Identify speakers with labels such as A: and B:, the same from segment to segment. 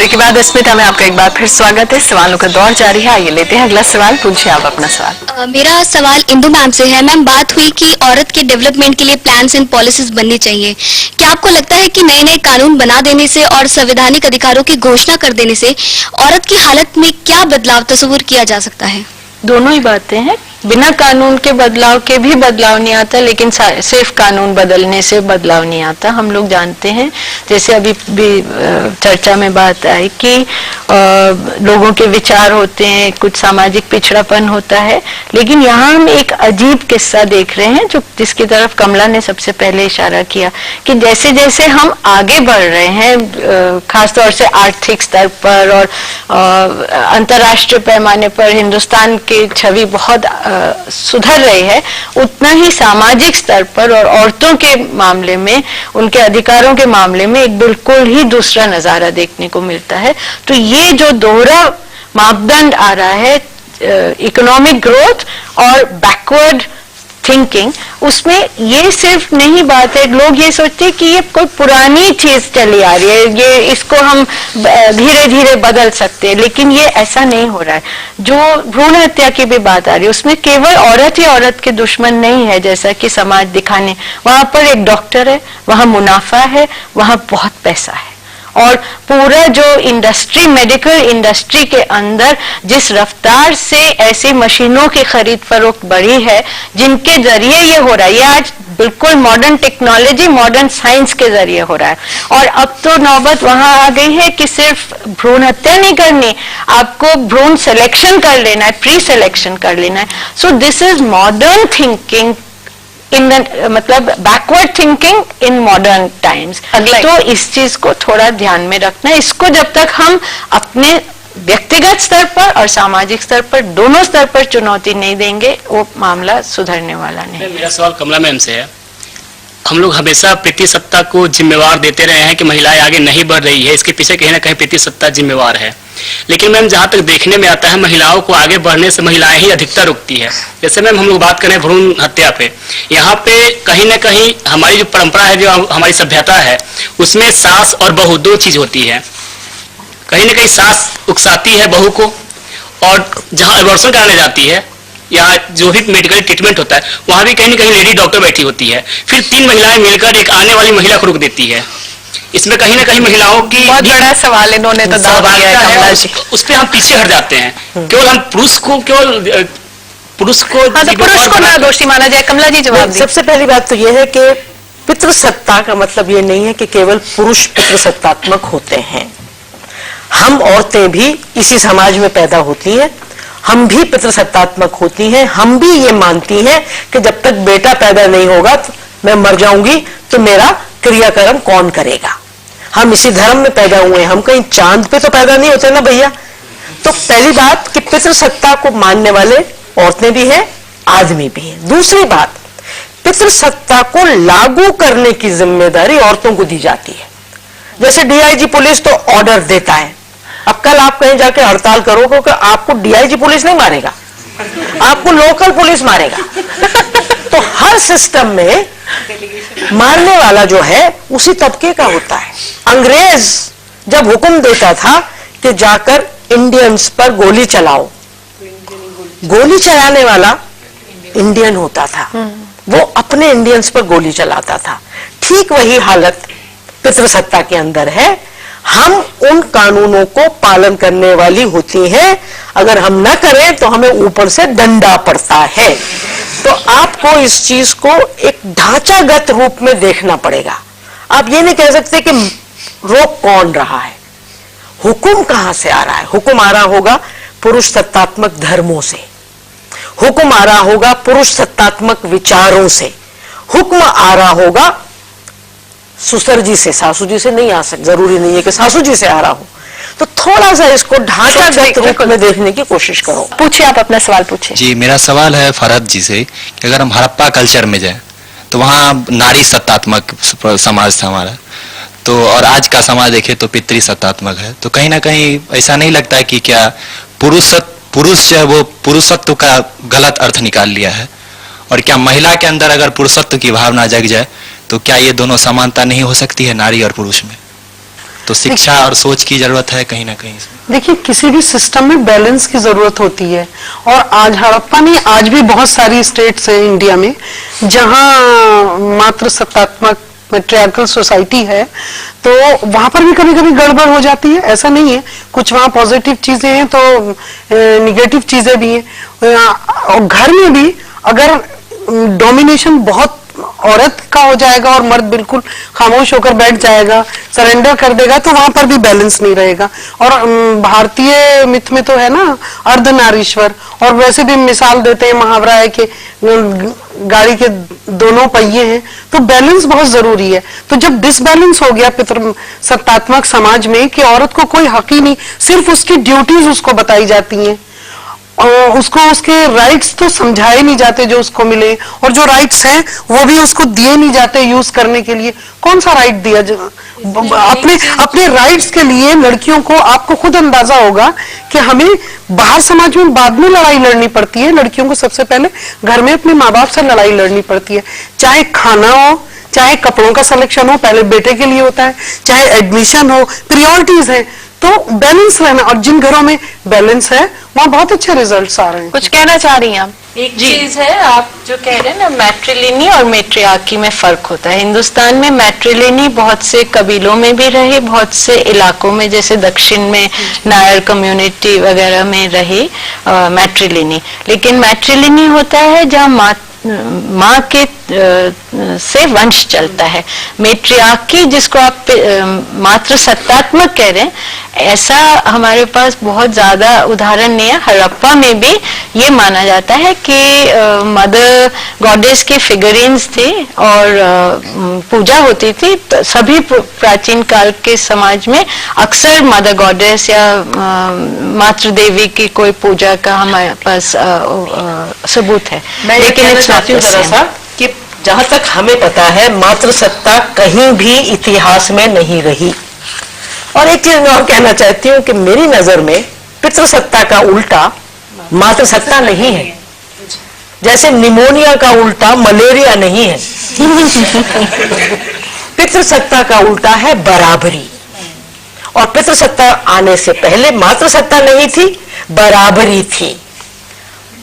A: Break के बाद अस्मिता में आपका एक बार फिर स्वागत है। सवालों का दौर जारी है, आइए लेते हैं अगला सवाल। पूछिए आप अपना सवाल।
B: मेरा सवाल इंदु मैम से है। मैम, बात हुई कि औरत के डेवलपमेंट के लिए प्लान्स एंड पॉलिसीज बननी चाहिए। क्या आपको लगता है कि नए नए कानून बना देने से और संवैधानिक अधिकारों की घोषणा कर देने से औरत की हालत में क्या बदलाव तस्वुर किया जा सकता है?
C: दोनों ही बातें हैं। बिना कानून के बदलाव के भी बदलाव नहीं आता, लेकिन सिर्फ कानून बदलने से बदलाव नहीं आता। हम लोग जानते हैं, जैसे अभी भी चर्चा में बात आई कि लोगों के विचार होते हैं, कुछ सामाजिक पिछड़ापन होता है, लेकिन यहाँ हम एक अजीब किस्सा देख रहे हैं, जो जिसकी तरफ कमला ने सबसे पहले इशारा किया, कि जैसे जैसे हम आगे बढ़ रहे हैं, खासतौर से आर्थिक स्तर पर और अंतर्राष्ट्रीय पैमाने पर हिंदुस्तान की छवि बहुत सुधर रही है, उतना ही सामाजिक स्तर पर और औरतों के मामले में, उनके अधिकारों के मामले में एक बिल्कुल ही दूसरा नजारा देखने को मिलता है। तो ये जो दोहरा मापदंड आ रहा है, इकोनॉमिक ग्रोथ और बैकवर्ड थिंकिंग, उसमें ये सिर्फ नहीं बात है, लोग ये सोचते हैं कि ये कोई पुरानी चीज चली आ रही है, ये इसको हम धीरे धीरे बदल सकते हैं, लेकिन ये ऐसा नहीं हो रहा है। जो भ्रूण हत्या की भी बात आ रही है, उसमें केवल औरत ही औरत के दुश्मन नहीं है, जैसा कि समाज दिखाने, वहां पर एक डॉक्टर है, वहां मुनाफा है, वहां बहुत पैसा है, और पूरा जो इंडस्ट्री, मेडिकल इंडस्ट्री के अंदर जिस रफ्तार से ऐसी मशीनों की खरीद फरोख्त बढ़ी है, जिनके जरिए ये हो रहा है, ये आज बिल्कुल मॉडर्न टेक्नोलॉजी, मॉडर्न साइंस के जरिए हो रहा है। और अब तो नौबत वहां आ गई है कि सिर्फ भ्रूण हत्या नहीं करनी, आपको भ्रूण सिलेक्शन कर लेना है, प्री सिलेक्शन कर लेना है। So this is modern thinking मतलब backward thinking in modern times. तो इस चीज को थोड़ा ध्यान में रखना है। इसको जब तक हम अपने व्यक्तिगत स्तर पर और सामाजिक स्तर पर, दोनों स्तर पर चुनौती नहीं देंगे, वो मामला सुधरने वाला नहीं।
D: मेरा सवाल कमला मैम से है। हम लोग हमेशा पितृसत्ता को जिम्मेवार देते रहे हैं कि महिलाएं आगे नहीं बढ़ रही है, इसके पीछे कहीं ना कहीं पितृसत्ता जिम्मेवार है। लेकिन मैम, जहाँ तक देखने में आता है, महिलाओं को आगे बढ़ने से महिलाएं ही अधिकतर रुकती है। जैसे मैम हम लोग बात करें भ्रूण हत्या पे, यहाँ पे कहीं ना कहीं हमारी जो परंपरा है, जो हमारी सभ्यता है, उसमें सास और बहू दो चीज होती है। कहीं ना कहीं सास उकसाती है बहू को, और जहाँ अबॉर्शन कराने जाती है या जो भी मेडिकल ट्रीटमेंट होता है, वहां भी कहीं ना कहीं लेडी डॉक्टर बैठी होती है। फिर तीन महिलाएं मिलकर एक आने वाली महिला को रोक देती है। इसमें कहीं ना कहीं महिलाओं की
A: बहुत बड़ा सवाल इन्होंने तो दाव दिया है कमला जी।
D: उस पर हम पीछे हट जाते हैं, केवल हम पुरुष को
A: हाँ, तो पुरुष को ना दोषी माना जाए। कमला जी जवाब दीजिए।
E: सबसे पहली बात तो यह है कि पितृसत्ता का मतलब ये नहीं है कि केवल पुरुष पितृसत्तात्मक होते हैं। हम औरतें भी इसी समाज में पैदा होती हैं, हम भी पितृसत्तात्मक होती हैं। हम भी ये मानती हैं कि जब तक बेटा पैदा नहीं होगा तो मैं मर जाऊंगी, तो मेरा क्रियाकर्म कौन करेगा। हम इसी धर्म में पैदा हुए हैं, हम कहीं चांद पे तो पैदा नहीं होते ना भैया। तो पहली बात कि पितृसत्ता को मानने वाले औरतें भी हैं, आदमी भी हैं। दूसरी बात, पितृसत्ता को लागू करने की जिम्मेदारी औरतों को दी जाती है। जैसे डीआईजी पुलिस तो ऑर्डर देता है, अब कल आप कहीं जाके हड़ताल करोगे कि आपको डीआईजी पुलिस नहीं मारेगा, आपको लोकल पुलिस मारेगा। तो हर सिस्टम में मारने वाला जो है उसी तबके का होता है। अंग्रेज जब हुक्म देता था कि जाकर इंडियंस पर गोली चलाओ, गोली चलाने वाला इंडियन होता था, वो अपने इंडियंस पर गोली चलाता था। ठीक वही हालत पितृसत्ता के अंदर है। हम उन कानूनों को पालन करने वाली होती हैं, अगर हम ना करें तो हमें ऊपर से डंडा पड़ता है। तो आपको इस चीज को एक ढांचागत रूप में देखना पड़ेगा। आप ये नहीं कह सकते कि रोक कौन रहा है, हुक्म कहां से आ रहा है। हुक्म आ रहा होगा पुरुष सत्तात्मक धर्मों से, हुक्म आ रहा होगा पुरुष सत्तात्मक विचारों से, हुक्म आ रहा होगा सुसर जी से, सासू जी से नहीं आ सकता, जरूरी नहीं है कि सासू जी से आ रहा हो। तो थोड़ा सा इसको ढांचागत रूप में देखने की कोशिश करो।
A: पूछिए, आप अपना सवाल पूछिए।
F: जी, मेरा सवाल है फरहत जी से कि अगर हम हड़प्पा कल्चर में जाए तो वहाँ नारी सत्तात्मक समाज था हमारा, तो और आज का समाज देखे तो पितृ सत्तात्मक है। तो कहीं ना कहीं ऐसा नहीं लगता है कि क्या पुरुष जो है वो पुरुषत्व का गलत अर्थ निकाल लिया है, और क्या महिला के अंदर अगर पुरुषत्व की भावना जग जाए तो क्या ये दोनों समानता नहीं हो सकती है नारी और पुरुष में? तो शिक्षा और सोच की जरूरत है कहीं ना कहीं।
G: देखिए, किसी भी सिस्टम में बैलेंस की जरूरत होती है, और आज हड़प्पा नहीं, आज भी बहुत सारी स्टेट्स हैं इंडिया में जहां मात्र सत्तात्मक मैट्रियार्कल सोसाइटी है, तो वहां पर भी कभी कभी गड़बड़ हो जाती है। ऐसा नहीं है, कुछ वहां पॉजिटिव चीजें हैं तो निगेटिव चीजें भी हैं। और घर में भी अगर डोमिनेशन बहुत औरत का हो जाएगा और मर्द बिल्कुल खामोश होकर बैठ जाएगा, सरेंडर कर देगा, तो वहां पर भी बैलेंस नहीं रहेगा। और भारतीय मिथ में तो है ना अर्धनारीश्वर, और वैसे भी मिसाल देते हैं, मुहावरा है कि गाड़ी के दोनों पहिए हैं, तो बैलेंस बहुत जरूरी है। तो जब डिसबैलेंस हो गया पितृ सत्तात्मक समाज में कि औरत को कोई हक ही नहीं, सिर्फ उसकी ड्यूटीज उसको बताई जाती हैं, और उसको उसके राइट्स तो समझाए नहीं जाते जो उसको मिले, और जो राइट्स हैं वो भी उसको दिए नहीं जाते यूज करने के लिए। कौन सा राइट दिया अपने राइट्स के लिए लड़कियों को? आपको खुद अंदाजा होगा कि हमें बाहर समाज में बाद में लड़ाई लड़नी पड़ती है, लड़कियों को सबसे पहले घर में अपने माँ बाप से लड़ाई लड़नी पड़ती है। चाहे खाना हो, चाहे कपड़ों का सिलेक्शन हो, पहले बेटे के लिए होता है, चाहे एडमिशन हो, प्रियोरिटीज है। तो बैलेंस रहना, और जिन घरों में बैलेंस है वहाँ बहुत अच्छे रिजल्ट्स आ रहे हैं।
A: कुछ कहना चाह रही हैं आप?
C: एक चीज है, आप जो कह रहे हैं ना, मैट्रिलिनी और मैट्रियार्की में फर्क होता है। हिंदुस्तान में मैट्रिलिनी बहुत से कबीलों में भी रहे, बहुत से इलाकों में जैसे दक्षिण में नायर कम्युनिटी वगैरह में रही मैट्रिलिनी। लेकिन मैट्रिलिनी होता है जहाँ माँ के से वंश चलता है। मेट्रियार्की जिसको आप मात्र सत्तात्मक कह रहे हैं, ऐसा हमारे पास बहुत ज्यादा उदाहरण नहीं है। हड़प्पा में भी ये माना जाता है कि मदर गॉडेस के फिगरिन्स थे और पूजा होती थी। तो सभी प्राचीन काल के समाज में अक्सर मदर गॉडेस या मातृ देवी की कोई पूजा का हमारे पास सबूत है।
E: लेकिन कि जहां तक हमें पता है मातृसत्ता कहीं भी इतिहास में नहीं रही। और एक चीज मैं और कहना चाहती हूँ कि मेरी नजर में पितृसत्ता का उल्टा मातृसत्ता नहीं है, जैसे निमोनिया का उल्टा मलेरिया नहीं है। पितृसत्ता का उल्टा है बराबरी। और पितृसत्ता आने से पहले मातृसत्ता नहीं थी, बराबरी थी।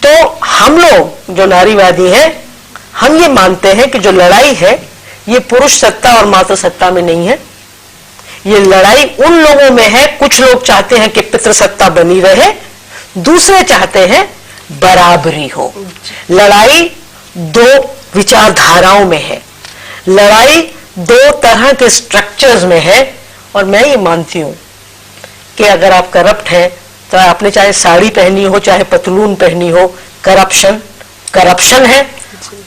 E: तो हम लोग जो नारीवादी हैं, हम ये मानते हैं कि जो लड़ाई है ये पुरुष सत्ता और मातृसत्ता में नहीं है, ये लड़ाई उन लोगों में है। कुछ लोग चाहते हैं कि पितृसत्ता बनी रहे, दूसरे चाहते हैं बराबरी हो। लड़ाई दो विचारधाराओं में है, लड़ाई दो तरह के स्ट्रक्चर्स में है। और मैं ये मानती हूं कि अगर आप करप्ट हैं तो आपने चाहे साड़ी पहनी हो चाहे पतलून पहनी हो, करप्शन है।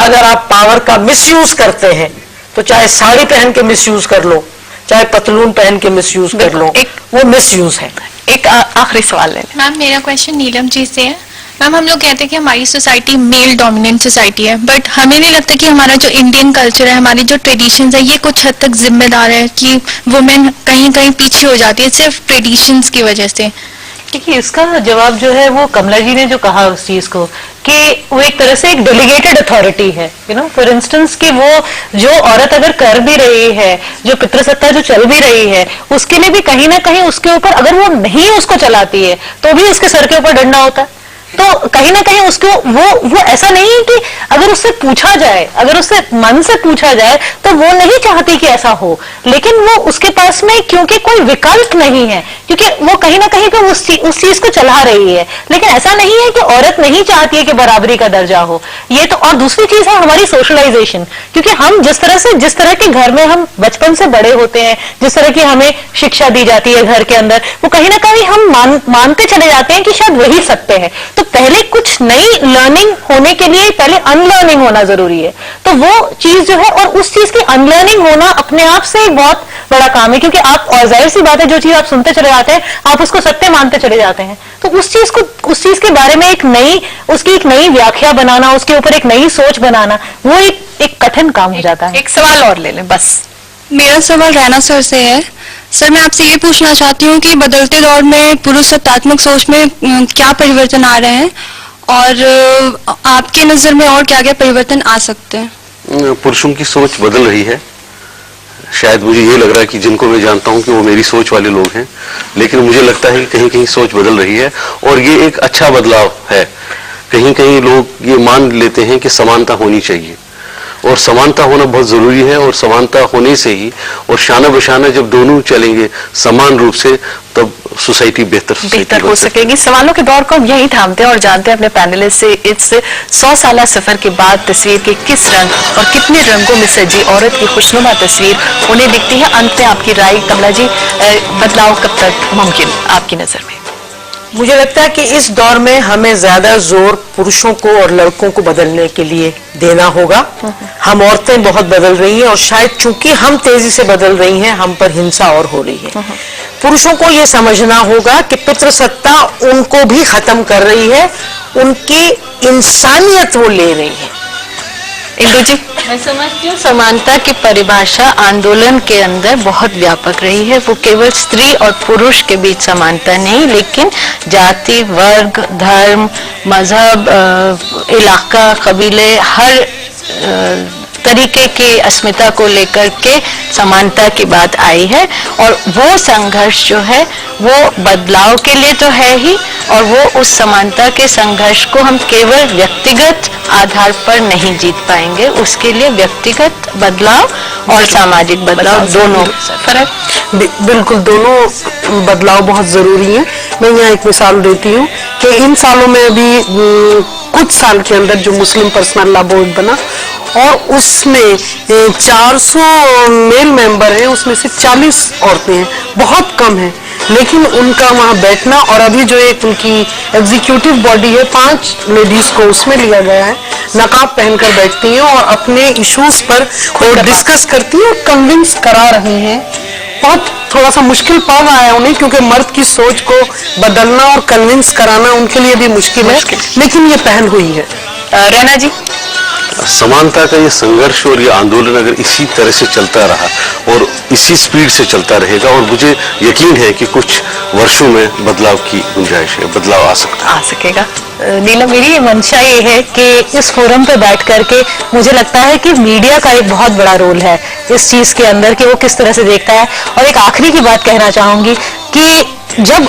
E: अगर आप पावर का मिसयूज करते हैं तो चाहे साड़ी पहन के मिसयूज कर लो, चाहे पतलून पहन के मिसयूज कर लो, वो मिसयूज है।
A: एक आखिरी सवाल है
H: मैम, मेरा क्वेश्चन नीलम जी से है। मैम, हम लोग कहते हैं कि हमारी सोसाइटी मेल डोमिनेंट सोसाइटी है, बट हमें नहीं लगता कि हमारा जो इंडियन कल्चर है, हमारी जो ट्रेडिशंस है, ये कुछ हद तक जिम्मेदार है कि वुमेन कहीं कहीं पीछे हो जाती है सिर्फ ट्रेडिशंस की वजह से।
C: देखिए, इसका जवाब जो है वो कमला जी ने जो कहा उस चीज को, कि वो एक तरह से एक डेलीगेटेड अथॉरिटी है। फॉर इंस्टेंस कि वो जो औरत अगर कर भी रही है, जो पितृसत्ता जो चल भी रही है, उसके लिए भी कहीं ना कहीं उसके ऊपर अगर वो नहीं उसको चलाती है तो भी उसके सर के ऊपर डंडा होता है। तो कहीं ना कहीं उसको वो ऐसा नहीं है कि अगर उससे पूछा जाए, अगर उससे मन से पूछा जाए तो वो नहीं चाहती कि ऐसा हो, लेकिन वो उसके पास में क्योंकि कोई विकल्प नहीं है, क्योंकि वो कहीं ना कहीं पे उस चीज को चला रही है। लेकिन ऐसा नहीं है कि औरत नहीं चाहती है कि बराबरी का दर्जा हो। ये तो, और दूसरी चीज है हमारी सोशलाइजेशन, क्योंकि हम जिस तरह के घर में हम बचपन से बड़े होते हैं, जिस तरह की हमें शिक्षा दी जाती है घर के अंदर, वो कहीं ना कहीं हम मानते चले जाते हैं कि शायद वही सत्य है। तो पहले कुछ नई लर्निंग होने के लिए पहले अनलर्निंग होना जरूरी है। तो वो चीज जो है, और उस चीज की अनलर्निंग होना अपने आप से एक बहुत बड़ा काम है, क्योंकि आप, और जाहिर सी बात है, जो चीज आप सुनते चले जाते हैं आप उसको सत्य मानते चले जाते हैं। तो उस चीज के बारे में उसकी एक नई व्याख्या बनाना, उसके ऊपर एक नई सोच बनाना, वो एक कठिन काम हो जाता है।
A: एक सवाल और ले लें बस।
B: मेरा सवाल रैना सर से है। सर, मैं आपसे ये पूछना चाहती हूँ कि बदलते दौर में पुरुष सत्तात्मक सोच में क्या परिवर्तन आ रहे हैं, और आपके नजर में और क्या क्या परिवर्तन आ सकते हैं?
I: पुरुषों की सोच बदल रही है, शायद मुझे ये लग रहा है कि जिनको मैं जानता हूं कि वो मेरी सोच वाले लोग हैं, लेकिन मुझे लगता है कि कहीं कहीं सोच बदल रही है और ये एक अच्छा बदलाव है। कहीं कहीं लोग ये मान लेते हैं कि समानता होनी चाहिए और समानता होना बहुत जरूरी है, और समानता होने से ही और शाना बशाना जब दोनों चलेंगे समान रूप से, तब सोसाइटी बेहतर
A: हो सकेगी। सवालों के दौर को हम यही थामते हैं और जानते हैं अपने पैनलिस्ट से इस 100 साला सफर के बाद तस्वीर के किस रंग और कितने रंगों में सजी औरत की खुशनुमा तस्वीर उन्हें दिखती है। अंत में आपकी राय कमला जी, बदलाव कब तक मुमकिन आपकी नजर में?
E: मुझे लगता है कि इस दौर में हमें ज्यादा जोर पुरुषों को और लड़कों को बदलने के लिए देना होगा। हम औरतें बहुत बदल रही हैं और शायद चूंकि हम तेजी से बदल रही हैं, हम पर हिंसा और हो रही है। पुरुषों को ये समझना होगा कि पितृसत्ता उनको भी खत्म कर रही है, उनकी इंसानियत वो ले रही है।
C: इंदु जी, मैं समझती हूँ समानता की परिभाषा आंदोलन के अंदर बहुत व्यापक रही है। वो केवल स्त्री और पुरुष के बीच समानता नहीं, लेकिन जाति, वर्ग, धर्म, मजहब, इलाका, कबीले, हर तरीके की अस्मिता को लेकर के समानता की बात आई है। और वो संघर्ष जो है वो बदलाव के लिए तो है ही, और वो उस समानता के संघर्ष को हम केवल व्यक्तिगत आधार पर नहीं जीत पाएंगे। उसके लिए व्यक्तिगत बदलाव और सामाजिक बदलाव दोनों फर्क।
G: बिल्कुल, दोनों बदलाव बहुत जरूरी है। मैं यहाँ एक मिसाल देती हूँ कि इन सालों में अभी कुछ साल के अंदर जो मुस्लिम पर्सनल लॉ बोर्ड बना और उसमें 400 मेल मेंबर हैं, उसमें से 40 औरतें हैं, बहुत कम है। लेकिन उनका वहाँ बैठना, और अभी जो एक उनकी एग्जीक्यूटिव बॉडी है, 5 लेडीज को उसमें लिया गया है, नकाब पहनकर बैठती हैं और अपने इश्यूज पर वो डिस्कस करती हैं और कन्विंस करा रही हैं। बहुत थोड़ा सा मुश्किल पड़ रहा है उन्हें, क्योंकि मर्द की सोच को बदलना और कन्विंस कराना उनके लिए भी मुश्किल है, लेकिन ये पहल हुई है।
A: रैना जी,
I: समानता का ये संघर्ष और ये आंदोलन अगर इसी तरह से चलता रहा और इसी स्पीड से चलता रहेगा, और मुझे यकीन है कि कुछ वर्षों में बदलाव की गुंजाइश है, बदलाव आ
A: सकेगा।
J: नीलम, मेरी ये मंशा ये है कि इस फोरम पे बैठ करके मुझे लगता है कि मीडिया का एक बहुत बड़ा रोल है इस चीज के अंदर, कि वो किस तरह से देखता है। और एक आखिरी की बात कहना चाहूंगी कि जब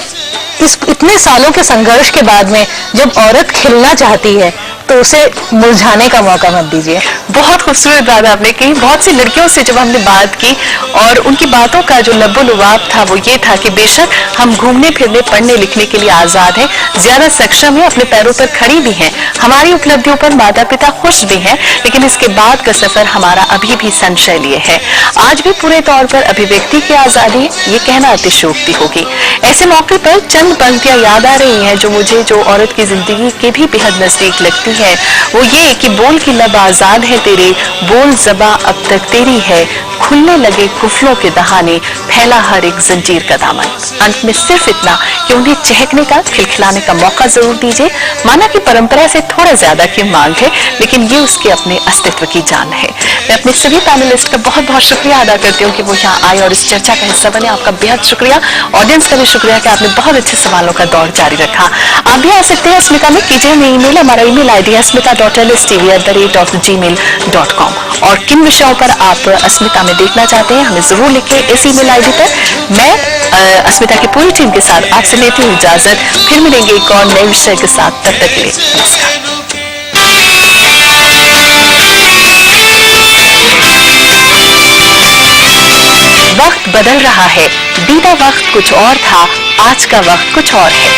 J: इस इतने सालों के संघर्ष के बाद में जब औरत खिलना चाहती है तो उसे मुरझाने का मौका मत दीजिए।
A: बहुत खूबसूरत बात आपने कही। बहुत सी लड़कियों से जब हमने बात की और उनकी बातों का जो लबो-लुबाब था वो ये था कि बेशक हम घूमने फिरने, पढ़ने लिखने के लिए आजाद हैं, ज्यादा सक्षम है, अपने पैरों पर खड़ी भी हैं, हमारी उपलब्धियों पर माता पिता खुश भी हैं, लेकिन इसके बाद का सफर हमारा अभी भी संशय लिए है। आज भी पूरे तौर पर अभिव्यक्ति की आजादी है, ये कहना अतिशयोक्ति होगी। ऐसे मौके पर चंद पंक्तियां याद आ रही हैं जो मुझे, जो औरत की जिंदगी के भी बेहद नजदीक लगती है। वो ये कि बोल की लब आजाद है तेरे, बोल ज़बां अब तक तेरी है, खुलने लगे कुफलों के दहाने, फैला हर एक जंजीर का दामन। अंत में सिर्फ इतना कि उन्हें चहकने का, खिलखिलाने का मौका जरूर दीजिए। माना कि परंपरा से थोड़ा ज्यादा की मांग है, लेकिन ये उसके अपने अस्तित्व की जान है। मैं अपने सभी पैनलिस्ट का बहुत बहुत शुक्रिया अदा करती हूँ कि वो यहाँ आए और इस चर्चा का हिस्सा बने। आपका बेहद शुक्रिया। ऑडियंस का भी शुक्रिया कि आपने बहुत अच्छे सवालों का दौर जारी रखा। आप भी आ सकते हैं अस्मिता में, कीजिए हमें ईमेल। हमारा ईमेल आईडी है asmita.lstv@gmail.com। और किन विषयों पर आप अस्मिता में देखना चाहते हैं हमें जरूर लिखिए इस ईमेल आईडी पर। मैं अस्मिता की पूरी टीम के साथ आपसे लेती हूँ इजाजत। फिर मिलेंगे एक और नए विषय के साथ, तब तक के लिए नमस्कार। वक्त बदल रहा है, बीता वक्त कुछ और था, आज का वक्त कुछ और है।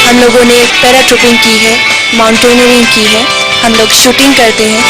B: हम लोगों ने पैराट्रूपिंग की है, माउंटेनियरिंग की है, हम लोग शूटिंग करते हैं,